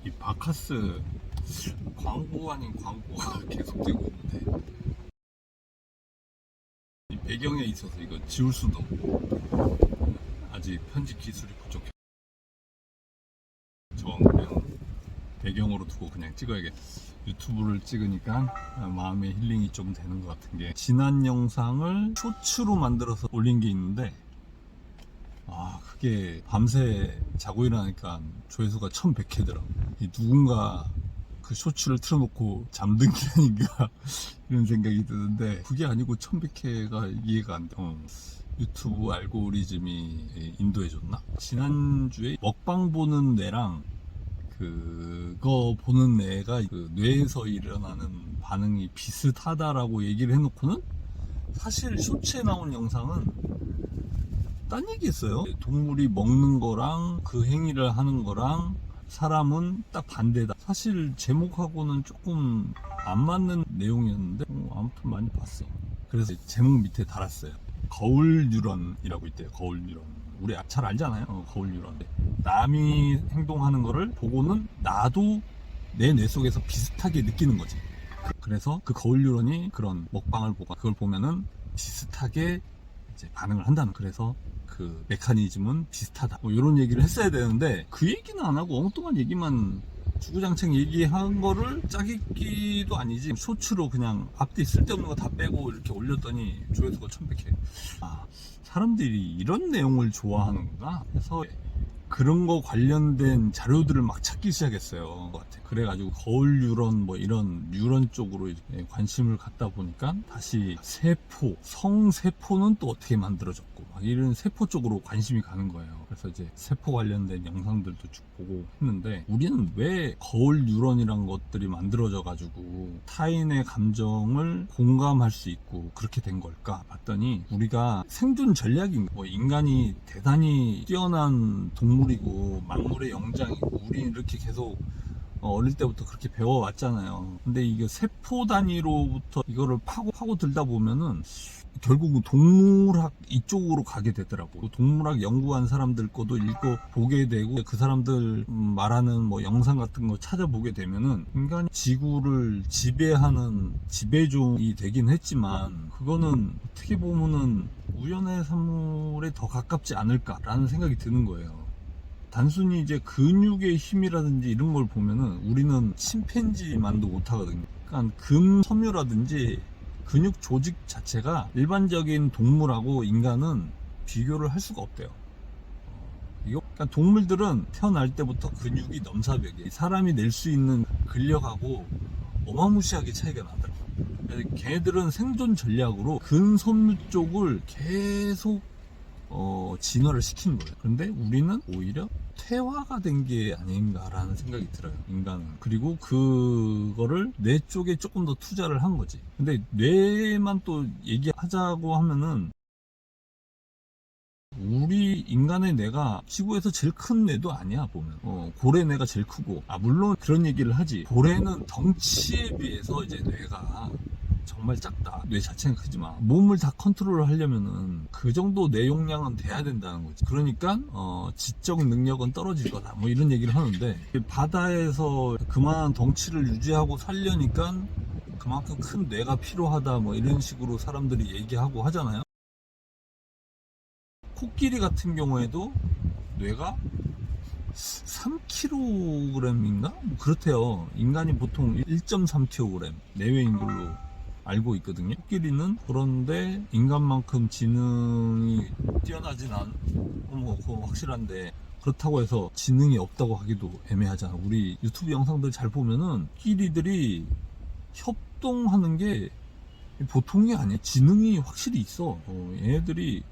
이 바카스 광고 아닌 광고가 계속되고 있는데 이 배경에 있어서 이거 지울 수도 없고 아직 편집 기술이 부족해. 저건 그냥 배경으로 두고 그냥 찍어야겠어. 유튜브를 찍으니까 마음의 힐링이 좀 되는 것 같은 게, 지난 영상을 쇼츠로 만들어서 올린 게 있는데 그게 밤새 자고 일어나니까 조회수가 1100회더라고. 누군가 그 쇼츠를 틀어놓고 잠든 게 아닌가 이런 생각이 드는데, 그게 아니고 1100회가 이해가 안 돼. 유튜브 알고리즘이 인도해줬나? 지난주에 먹방 보는 뇌랑 그거 보는 애가 그 뇌에서 일어나는 반응이 비슷하다라고 얘기를 해놓고는, 사실 쇼츠에 나온 영상은 딴 얘기 했어요. 동물이 먹는 거랑 그 행위를 하는 거랑 사람은 딱 반대다. 사실 제목하고는 조금 안 맞는 내용이었는데 아무튼 많이 봤어. 그래서 제목 밑에 달았어요. 거울 뉴런이라고 있대요. 거울 뉴런. 우리 잘 알잖아요. 거울 뉴런. 남이 행동하는 거를 보고는 나도 내 뇌 속에서 비슷하게 느끼는 거지. 그래서 그 거울 뉴런이 그런 먹방을 보고 그걸 보면은 비슷하게 이제 반응을 한다는. 그래서 그 메커니즘은 비슷하다. 뭐 이런 얘기를 했어야 되는데 그 얘기는 안 하고 엉뚱한 얘기만 주구장창 얘기한 거를 짜깁기도 아니지 쇼츠로 그냥 앞뒤 쓸데없는 거 다 빼고 이렇게 올렸더니 조회수가 1100회. 사람들이 이런 내용을 좋아하는구나. 그래서 그런 거 관련된 자료들을 막 찾기 시작했어요. 그래가지고 거울 뉴런 뭐 이런 뉴런 쪽으로 관심을 갖다 보니까 다시 세포, 성세포는 또 어떻게 만들어졌고 막 이런 세포 쪽으로 관심이 가는 거예요. 그래서 이제 세포 관련된 영상들도 쭉 보고 했는데, 우리는 왜 거울 뉴런이란 것들이 만들어져 가지고 타인의 감정을 공감할 수 있고 그렇게 된 걸까 봤더니, 우리가 생존 전략인, 뭐 인간이 대단히 뛰어난 동물이고 만물의 영장이고 우리는 이렇게 계속 어릴 때부터 그렇게 배워왔잖아요. 근데 이게 세포 단위로부터 이거를 파고 들다 보면은 결국은 동물학 이쪽으로 가게 되더라고. 동물학 연구한 사람들 것도 읽고 보게 되고, 그 사람들 말하는 뭐 영상 같은 거 찾아보게 되면은 인간이 지구를 지배하는 지배종이 되긴 했지만, 그거는 어떻게 보면은 우연의 산물에 더 가깝지 않을까라는 생각이 드는 거예요. 단순히 이제 근육의 힘이라든지 이런 걸 보면은 우리는 침팬지만도 못하거든요. 그러니까 금, 섬유라든지 근육 조직 자체가 일반적인 동물하고 인간은 비교를 할 수가 없대요. 그러니까 동물들은 태어날 때부터 근육이 넘사벽이에요. 사람이 낼 수 있는 근력하고 어마무시하게 차이가 나더라고요. 그래서 걔네들은 생존 전략으로 근섬유 쪽을 계속 진화를 시킨 거예요. 그런데 우리는 오히려 퇴화가 된 게 아닌가라는 생각이 들어요, 인간은. 그리고 그거를 뇌 쪽에 조금 더 투자를 한 거지. 근데 뇌만 또 얘기하자고 하면은, 우리 인간의 뇌가 지구에서 제일 큰 뇌도 아니야, 보면. 고래 뇌가 제일 크고, 물론 그런 얘기를 하지. 고래는 덩치에 비해서 이제 뇌가 정말 작다. 뇌 자체는 크지만 몸을 다 컨트롤 하려면은 그 정도 뇌 용량은 돼야 된다는 거지. 그러니까 지적 능력은 떨어질 거다. 뭐 이런 얘기를 하는데, 바다에서 그만한 덩치를 유지하고 살려니까 그만큼 큰 뇌가 필요하다. 뭐 이런 식으로 사람들이 얘기하고 하잖아요. 코끼리 같은 경우에도 뇌가 3kg인가? 뭐 그렇대요. 인간이 보통 1.3kg 내외인 걸로 알고 있거든요. 코끼리는 그런데 인간만큼 지능이 뛰어나진 그건 확실한데, 그렇다고 해서 지능이 없다고 하기도 애매하잖아. 우리 유튜브 영상들 잘 보면은 코끼리들이 협동하는 게 보통이 아니야. 지능이 확실히 있어. 얘네들이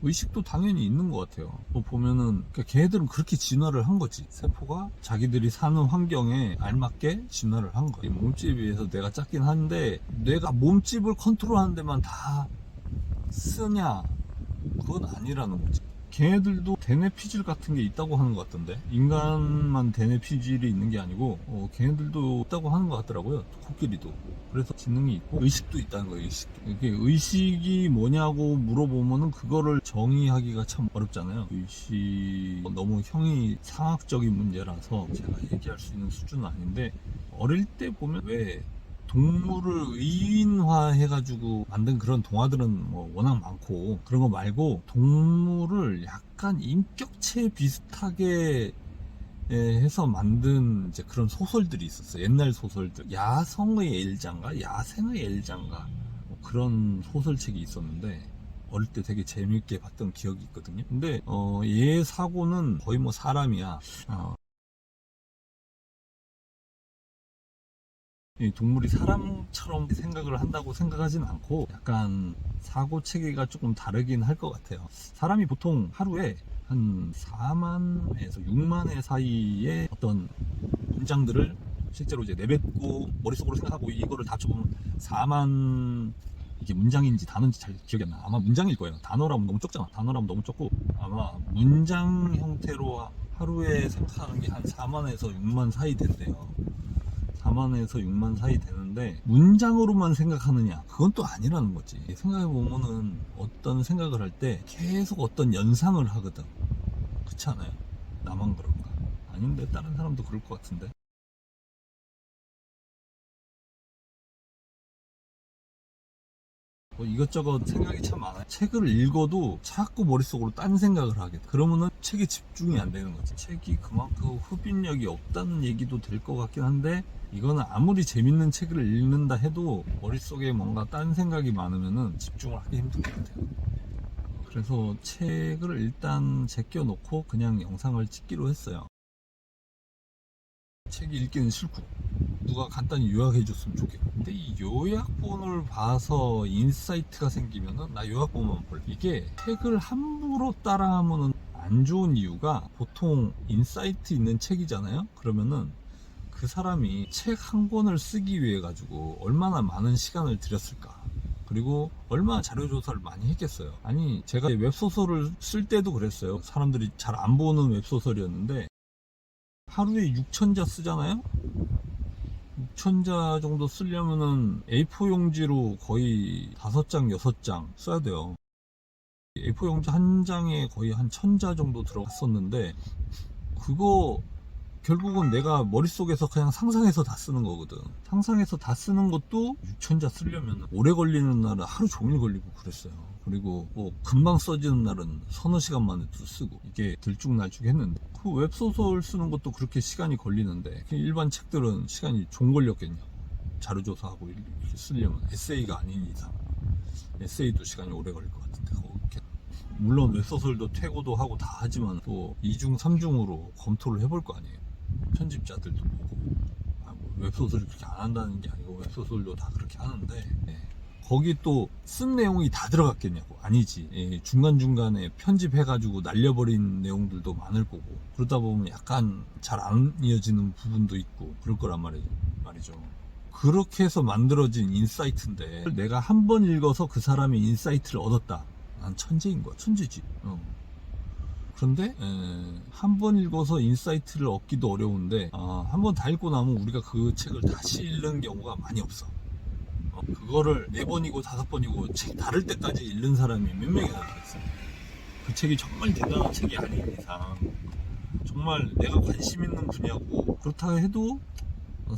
의식도 당연히 있는 것 같아요. 보면은, 그러니까 걔네들은 그렇게 진화를 한 거지. 세포가 자기들이 사는 환경에 알맞게 진화를 한 거야. 몸집에 비해서 뇌가 작긴 한데, 뇌가 몸집을 컨트롤하는 데만 다 쓰냐? 그건 아니라는 거지. 걔네들도 대뇌피질 같은 게 있다고 하는 것 같던데, 인간만 대뇌피질이 있는 게 아니고 걔네들도 있다고 하는 것 같더라고요. 코끼리도. 그래서 지능이 있고 의식도 있다는 거예요. 이게 의식이 뭐냐고 물어보면은 그거를 정의하기가 참 어렵잖아요. 의식 너무 형이 상학적인 문제라서 제가 얘기할 수 있는 수준은 아닌데, 어릴 때 보면 왜 동물을 의인화해가지고 만든 그런 동화들은 뭐 워낙 많고, 그런 거 말고 동물을 약간 인격체 비슷하게 해서 만든 이제 그런 소설들이 있었어요. 옛날 소설들. 야성의 엘장가? 야생의 엘장가? 뭐 그런 소설책이 있었는데, 어릴 때 되게 재밌게 봤던 기억이 있거든요. 근데 얘 사고는 거의 뭐 사람이야. 이 동물이 사람처럼 생각을 한다고 생각하진 않고, 약간 사고 체계가 조금 다르긴 할 것 같아요. 사람이 보통 하루에 한 4만에서 6만 회 사이에 어떤 문장들을 실제로 이제 내뱉고 머릿속으로 생각하고, 이거를 다 합쳐보면 4만, 이게 문장인지 단어인지 잘 기억이 안 나. 아마 문장일 거예요. 단어라면 너무 적잖아. 단어라면 너무 적고, 아마 문장 형태로 하루에 생각하는 게 한 4만에서 6만 사이 된대요. 4만에서 6만 사이 되는데, 문장으로만 생각하느냐, 그건 또 아니라는 거지. 생각해보면은 어떤 생각을 할 때 계속 어떤 연상을 하거든. 그렇지 않아요? 나만 그런가? 아닌데 다른 사람도 그럴 것 같은데. 뭐 이것저것 생각이 참 많아요. 책을 읽어도 자꾸 머릿속으로 딴 생각을 하게 돼. 그러면은 책에 집중이 안 되는 거지. 책이 그만큼 흡입력이 없다는 얘기도 될 것 같긴 한데, 이거는 아무리 재밌는 책을 읽는다 해도 머릿속에 뭔가 딴 생각이 많으면은 집중을 하기 힘든 것 같아요. 그래서 책을 일단 제껴놓고 그냥 영상을 찍기로 했어요. 책이 읽기는 싫고 누가 간단히 요약해 줬으면 좋겠고, 근데 이 요약본을 봐서 인사이트가 생기면은 나 요약본만 볼래. 이게 책을 함부로 따라하면은 안 좋은 이유가, 보통 인사이트 있는 책이잖아요. 그러면은 그 사람이 책 한 권을 쓰기 위해 가지고 얼마나 많은 시간을 들였을까, 그리고 얼마나 자료 조사를 많이 했겠어요. 아니, 제가 웹소설을 쓸 때도 그랬어요. 사람들이 잘 안 보는 웹소설이었는데, 하루에 6천자 쓰잖아요. 6천자 정도 쓰려면은 A4 용지로 거의 5장, 6장 써야 돼요. A4 용지 한 장에 거의 한 1000자 정도 들어갔었는데, 그거 결국은 내가 머릿속에서 그냥 상상해서 다 쓰는 거거든. 상상해서 다 쓰는 것도 6천자 쓰려면 오래 걸리는 날은 하루 종일 걸리고 그랬어요. 그리고 뭐 금방 써지는 날은 서너 시간 만에 또 쓰고, 이게 들쭉날쭉 했는데, 그 웹소설 쓰는 것도 그렇게 시간이 걸리는데, 일반 책들은 시간이 좀 걸렸겠냐. 자료조사하고 이렇게 쓰려면, 에세이가 아닌 이상 에세이도 시간이 오래 걸릴 것 같은데, 물론 웹소설도 퇴고도 하고 다 하지만 또 2중 3중으로 검토를 해볼 거 아니에요. 편집자들도 보고. 뭐 웹소설을 그렇게 안 한다는 게 아니고 웹소설도 다 그렇게 하는데, 거기 또 쓴 내용이 다 들어갔겠냐고. 아니지. 중간중간에 편집해가지고 날려버린 내용들도 많을 거고, 그러다 보면 약간 잘 안 이어지는 부분도 있고 그럴 거란 말이죠. 그렇게 해서 만들어진 인사이트인데, 내가 한 번 읽어서 그 사람이 인사이트를 얻었다. 난 천재인 거야. 천재지. 그런데 한 번 읽어서 인사이트를 얻기도 어려운데, 한 번 다 읽고 나면 우리가 그 책을 다시 읽는 경우가 많이 없어. 그거를 4번이고 5번이고 책 다를 때까지 읽는 사람이 몇 명이나 되겠어. 그 책이 정말 대단한 책이 아닌 이상, 정말 내가 관심 있는 분야고, 그렇다 해도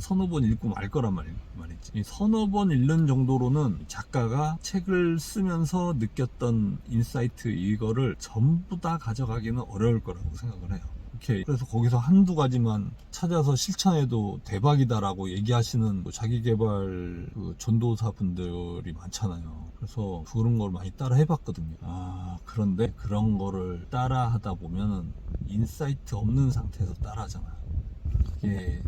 서너 번 읽고 말 거란 말이지. 서너 번 읽는 정도로는 작가가 책을 쓰면서 느꼈던 인사이트, 이거를 전부 다 가져가기는 어려울 거라고 생각을 해요. 그래서 거기서 한두 가지만 찾아서 실천해도 대박이다라고 얘기하시는 자기개발 전도사 분들이 많잖아요. 그래서 그런 걸 많이 따라 해봤거든요. 그런데 그런 거를 따라 하다 보면은 인사이트 없는 상태에서 따라 하잖아. 그게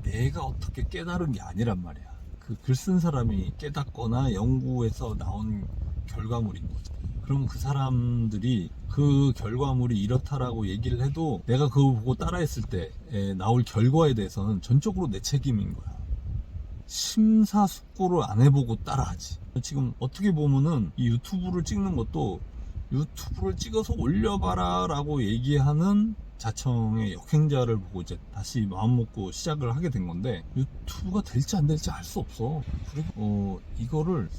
내가 어떻게 깨달은 게 아니란 말이야. 그 글 쓴 사람이 깨닫거나 연구에서 나온 결과물인 거죠. 그럼 그 사람들이 그 결과물이 이렇다라고 얘기를 해도, 내가 그거 보고 따라했을 때 나올 결과에 대해서는 전적으로 내 책임인 거야. 심사숙고를 안 해보고 따라하지. 지금 어떻게 보면은 이 유튜브를 찍는 것도 유튜브를 찍어서 올려봐라 라고 얘기하는 자청의 역행자를 보고 이제 다시 마음먹고 시작을 하게 된 건데, 유튜브가 될지 안 될지 알 수 없어. 그리고 이거를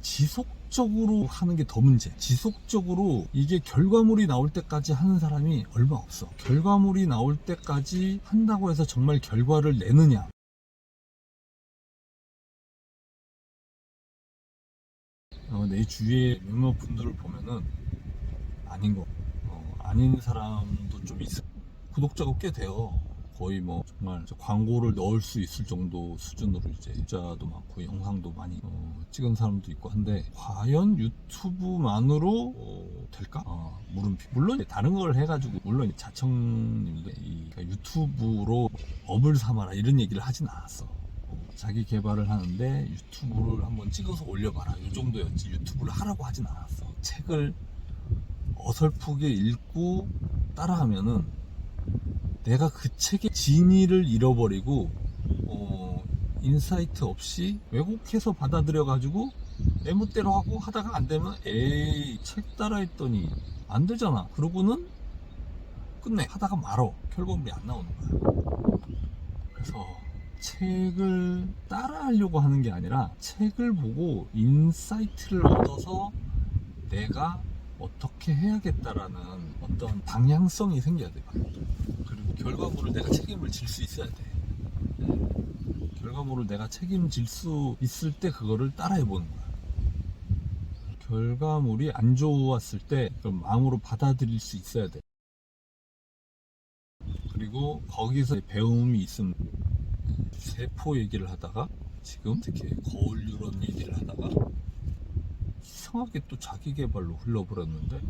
지속적으로 하는 게 더 문제. 지속적으로 이게 결과물이 나올 때까지 하는 사람이 얼마 없어. 결과물이 나올 때까지 한다고 해서 정말 결과를 내느냐? 내 주위에 몇몇 분들을 보면은 아닌 거, 아닌 사람도 좀 있어. 구독자가 꽤 돼요. 거의 뭐 정말 광고를 넣을 수 있을 정도 수준으로 이제 구독자도 많고 영상도 많이 찍은 사람도 있고 한데, 과연 유튜브만으로 될까? 물음표. 물론 다른 걸 해가지고, 물론 자청님도 그러니까 유튜브로 업을 삼아라 이런 얘기를 하진 않았어. 자기 개발을 하는데 유튜브를 한번 찍어서 올려봐라 이 정도였지, 유튜브를 하라고 하진 않았어. 책을 어설프게 읽고 따라하면은 내가 그 책의 진의를 잃어버리고 인사이트 없이 왜곡해서 받아들여 가지고 내 멋대로 하고 하다가 안 되면 에이 책 따라 했더니 안 되잖아 그러고는 끝내. 하다가 말어. 결과물이 안 나오는 거야. 그래서 책을 따라 하려고 하는 게 아니라 책을 보고 인사이트를 얻어서 내가 어떻게 해야겠다라는 어떤 방향성이 생겨야 돼. 그리고 결과물을 내가 책임을 질 수 있어야 돼. 결과물을 내가 책임질 수 있을 때 그거를 따라해 보는 거야. 결과물이 안 좋았을 때 그걸 마음으로 받아들일 수 있어야 돼. 그리고 거기서 배움이 있으면, 세포 얘기를 하다가 지금 특히 거울 유런 얘기를 하다가 이상하게 또 자기 개발로 흘러버렸는데,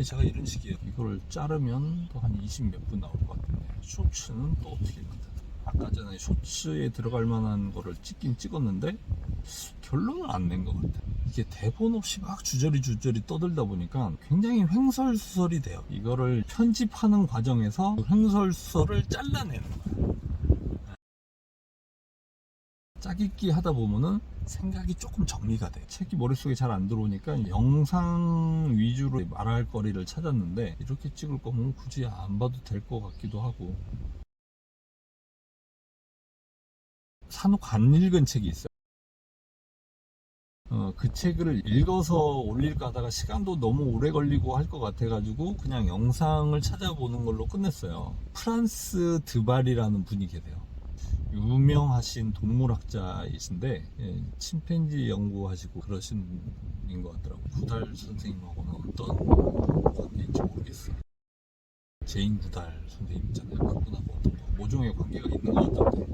제가 이런 식이에요. 이걸 자르면 또 한 20 몇 분 나올 것 같은데, 쇼츠는 또 어떻게 만드나. 아까 전에 쇼츠에 들어갈 만한 거를 찍긴 찍었는데 결론을 안 낸 것 같아. 이게 대본 없이 막 주저리 떠들다 보니까 굉장히 횡설수설이 돼요. 이거를 편집하는 과정에서 횡설수설을 잘라내는 거야. 짜깁기 하다 보면은 생각이 조금 정리가 돼. 책이 머릿속에 잘 안 들어오니까 영상 위주로 말할 거리를 찾았는데, 이렇게 찍을 거면 굳이 안 봐도 될 것 같기도 하고. 산옥 안 읽은 책이 있어요. 그 책을 읽어서 올릴까 하다가 시간도 너무 오래 걸리고 할 것 같아가지고 그냥 영상을 찾아보는 걸로 끝냈어요. 프란스 드발이라는 분이 계세요. 유명하신 동물학자이신데, 침팬지 연구하시고 그러신 분인 것 같더라고요. 구달 선생님하고는 어떤 관계인지 모르겠어. 제인 구달 선생님 있잖아요. 그분하고 어떤 모종의 관계가 있는 것 같던데.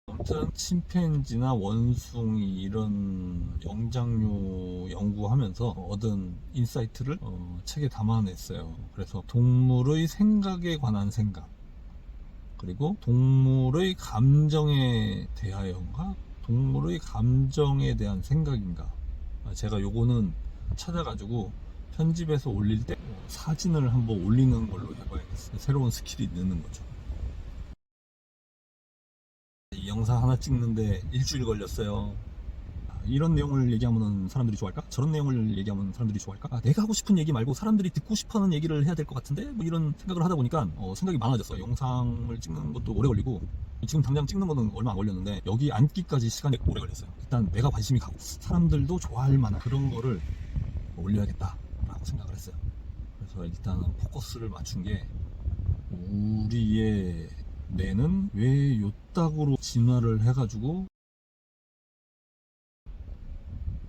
아무튼 침팬지나 원숭이 이런 영장류 연구하면서 얻은 인사이트를 책에 담아냈어요. 그래서 동물의 생각에 관한 생각, 그리고 동물의 감정에 대하여인가, 동물의 감정에 대한 생각인가. 제가 요거는 찾아가지고 편집해서 올릴 때 사진을 한번 올리는 걸로 해봐야겠어요. 새로운 스킬이 느는 거죠. 이 영상 하나 찍는데 일주일 걸렸어요. 이런 내용을 얘기하면 사람들이 좋아할까? 저런 내용을 얘기하면 사람들이 좋아할까? 내가 하고 싶은 얘기 말고 사람들이 듣고 싶어하는 얘기를 해야 될 것 같은데, 뭐 이런 생각을 하다 보니까 생각이 많아졌어요. 영상을 찍는 것도 오래 걸리고, 지금 당장 찍는 거는 얼마 안 걸렸는데 여기 앉기까지 시간이 오래 걸렸어요. 일단 내가 관심이 가고 사람들도 좋아할 만한 그런 거를 올려야겠다라고 생각을 했어요. 그래서 일단은 포커스를 맞춘 게, 우리의 뇌는 왜 요따구로 진화를 해가지고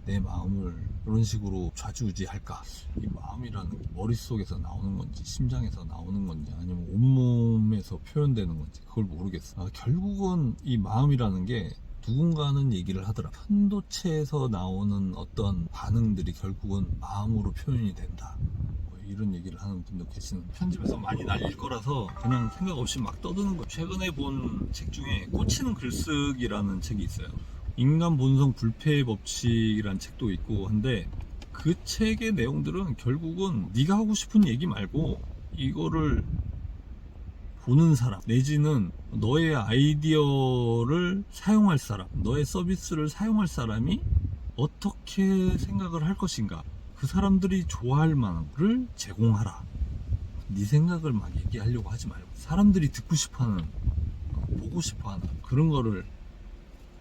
내 마음을 이런 식으로 좌지우지할까? 이 마음이라는 게 머릿속에서 나오는 건지 심장에서 나오는 건지 아니면 온몸에서 표현되는 건지 그걸 모르겠어. 결국은 이 마음이라는 게 누군가는 얘기를 하더라. 편도체에서 나오는 어떤 반응들이 결국은 마음으로 표현이 된다, 이런 얘기를 하는 분도 계시는. 편집에서 많이 날릴 거라서 그냥 생각 없이 막 떠드는 거. 최근에 본 책 중에 꽂히는 글쓰기라는 책이 있어요. 인간 본성 불패의 법칙이라는 책도 있고 한데, 그 책의 내용들은 결국은 네가 하고 싶은 얘기 말고 이거를 보는 사람, 내지는 너의 아이디어를 사용할 사람, 너의 서비스를 사용할 사람이 어떻게 생각을 할 것인가, 그 사람들이 좋아할 만한 거를 제공하라. 네 생각을 막 얘기하려고 하지 말고 사람들이 듣고 싶어하는, 보고 싶어하는 그런 거를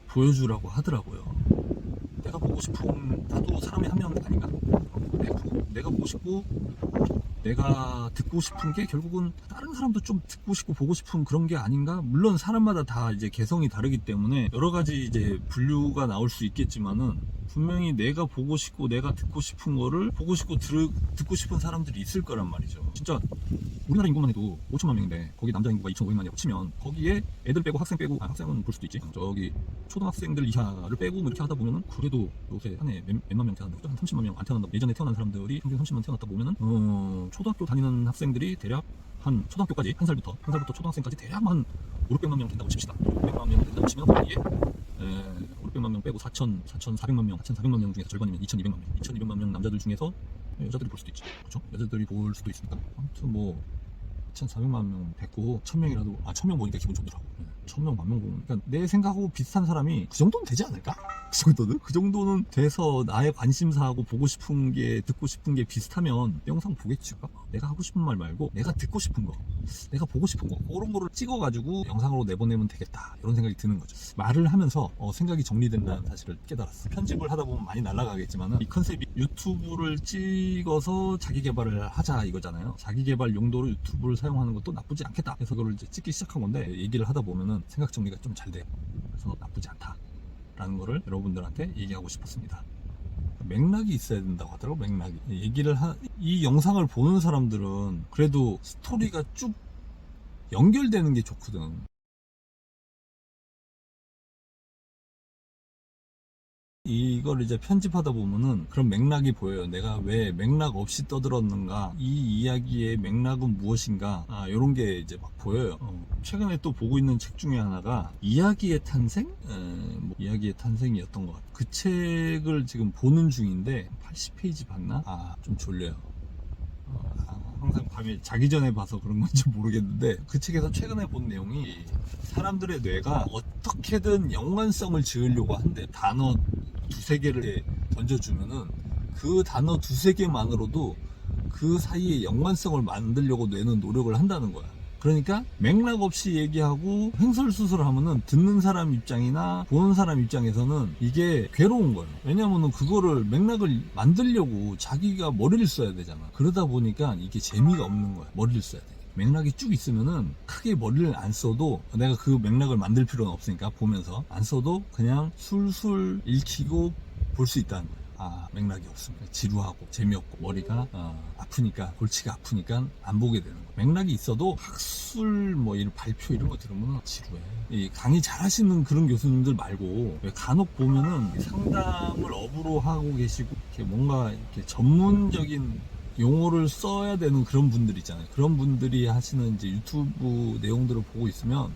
보여주라고 하더라고요. 내가 보고 싶은, 나도 사람의 한 명 아닌가? 내가 보고 싶고 내가 듣고 싶은 게 결국은 다른 사람도 좀 듣고 싶고 보고 싶은 그런 게 아닌가? 물론 사람마다 다 이제 개성이 다르기 때문에 여러 가지 이제 분류가 나올 수 있겠지만은, 분명히 내가 보고 싶고 내가 듣고 싶은 거를 보고 싶고 듣고 싶은 사람들이 있을 거란 말이죠. 진짜 우리나라 인구만 해도 5천만 명인데 거기 남자 인구가 2,500만이라고 치면 거기에 애들 빼고 학생 빼고, 학생은 볼 수도 있지, 저기 초등학생들 이하를 빼고 뭐 이렇게 하다 보면은 그래도 요새 한 해 몇만 명 태어난다고, 한 30만 명 안 태어난다. 예전에 태어난 사람들이 평균 30만 태어났다 보면은 초등학교 다니는 학생들이 대략 한 초등학교까지 한 살부터 초등학생까지 대략 한 500만 명 된다고 칩시다. 500만 명 된다고 치면 거기에 500만 명 빼고 4,400만 명 중에서 절반이면 2,200만 명. 2,200만 명 남자들 중에서 여자들이 볼 수도 있지. 그렇죠? 여자들이 볼 수도 있으니까. 아무튼 뭐 2,400만 명 됐고 1,000명이라도 1,000명 보니까 기분 좋더라고. 1,000명, 10,000명 보면, 그러니까 내 생각하고 비슷한 사람이 그 정도는 되지 않을까? 그 정도는 돼서 나의 관심사하고 보고 싶은 게, 듣고 싶은 게 비슷하면 내 영상 보겠지. 내가 하고 싶은 말 말고 내가 듣고 싶은 거, 내가 보고 싶은 거, 그런 거를 찍어가지고 영상으로 내보내면 되겠다, 이런 생각이 드는 거죠. 말을 하면서 생각이 정리된다는 사실을 깨달았어. 편집을 하다 보면 많이 날아가겠지만 이 컨셉이 유튜브를 찍어서 자기 개발을 하자 이거잖아요. 자기 개발 용도로 유튜브를 사용하는 것도 나쁘지 않겠다 해서 그걸 이제 찍기 시작한 건데, 얘기를 하다 보면은 생각 정리가 좀 잘 돼요. 그래서 나쁘지 않다 라는 거를 여러분들한테 얘기하고 싶었습니다. 맥락이 있어야 된다고 하더라고. 맥락이. 이 영상을 보는 사람들은 그래도 스토리가 쭉 연결되는 게 좋거든. 이걸 이제 편집하다 보면은 그런 맥락이 보여요. 내가 왜 맥락 없이 떠들었는가, 이 이야기의 맥락은 무엇인가, 요런 게 이제 막 보여요. 최근에 또 보고 있는 책 중에 하나가 이야기의 탄생? 이야기의 탄생이었던 것 같아요. 그 책을 지금 보는 중인데 80페이지 봤나? 좀 졸려요. 항상 밤에 자기 전에 봐서 그런 건지 모르겠는데, 그 책에서 최근에 본 내용이 사람들의 뇌가 어떻게든 연관성을 지으려고 한대. 단어 두세 개를 던져주면은 그 단어 두세 개만으로도 그 사이에 연관성을 만들려고 뇌는 노력을 한다는 거야. 그러니까 맥락 없이 얘기하고 횡설수설하면은 듣는 사람 입장이나 보는 사람 입장에서는 이게 괴로운 거예요. 왜냐면은 그거를 맥락을 만들려고 자기가 머리를 써야 되잖아. 그러다 보니까 이게 재미가 없는 거야. 머리를 써야 돼. 맥락이 쭉 있으면은 크게 머리를 안 써도, 내가 그 맥락을 만들 필요는 없으니까 보면서 안 써도 그냥 술술 읽히고 볼 수 있다는 거야. 맥락이 없으면 지루하고 재미없고 머리가 아프니까, 골치가 아프니까 안 보게 되는 거야. 맥락이 있어도 학술 이런 발표 이런 거 들으면 지루해. 이 강의 잘 하시는 그런 교수님들 말고, 간혹 보면은 상담을 업으로 하고 계시고 이렇게 뭔가 이렇게 전문적인 용어를 써야 되는 그런 분들 있잖아요. 그런 분들이 하시는 이제 유튜브 내용들을 보고 있으면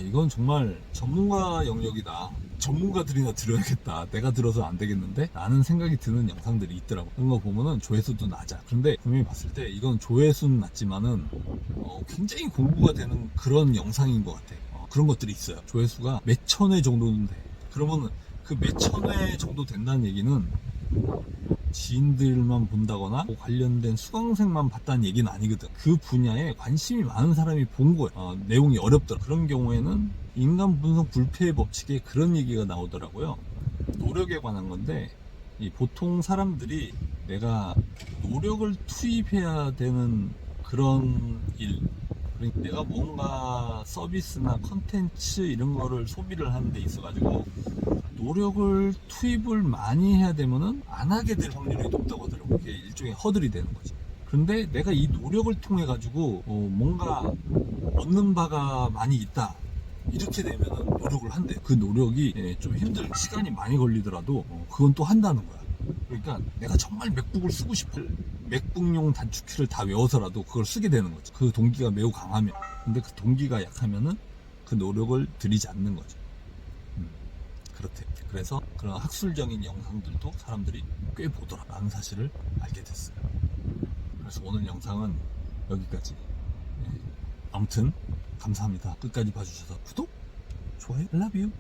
이건 정말 전문가 영역이다. 전문가들이나 들어야겠다. 내가 들어서 안 되겠는데? 라는 생각이 드는 영상들이 있더라고. 그런 거 보면은 조회수도 낮아. 그런데 분명히 봤을 때 이건 조회수는 낮지만은 굉장히 공부가 되는 그런 영상인 것 같아. 그런 것들이 있어요. 조회수가 몇 천 회 정도는 돼. 그러면은 그 몇 천 회 정도 된다는 얘기는 지인들만 본다거나 관련된 수강생만 봤다는 얘기는 아니거든. 그 분야에 관심이 많은 사람이 본 거야. 내용이 어렵더라. 그런 경우에는 인간 분석 불패의 법칙에 그런 얘기가 나오더라고요. 노력에 관한 건데, 보통 사람들이 내가 노력을 투입해야 되는 그런 일, 그러니까 내가 뭔가 서비스나 컨텐츠 이런 거를 소비를 하는 데 있어 가지고 노력을 투입을 많이 해야 되면은 안 하게 될 확률이 높다고 하더라고요. 이게 일종의 허들이 되는 거지. 그런데 내가 이 노력을 통해 가지고 뭔가 얻는 바가 많이 있다, 이렇게 되면은 노력을 한대. 그 노력이 좀 힘들, 시간이 많이 걸리더라도 그건 또 한다는 거야. 그러니까 내가 정말 맥북을 쓰고 싶어, 맥북용 단축키를 다 외워서라도 그걸 쓰게 되는 거지. 그 동기가 매우 강하면. 근데 그 동기가 약하면은 그 노력을 들이지 않는 거죠. 그렇대. 그래서 그런 학술적인 영상들도 사람들이 꽤 보더라라는 사실을 알게 됐어요. 그래서 오늘 영상은 여기까지. 아무튼 감사합니다. 끝까지 봐주셔서 구독, 좋아요, I love you.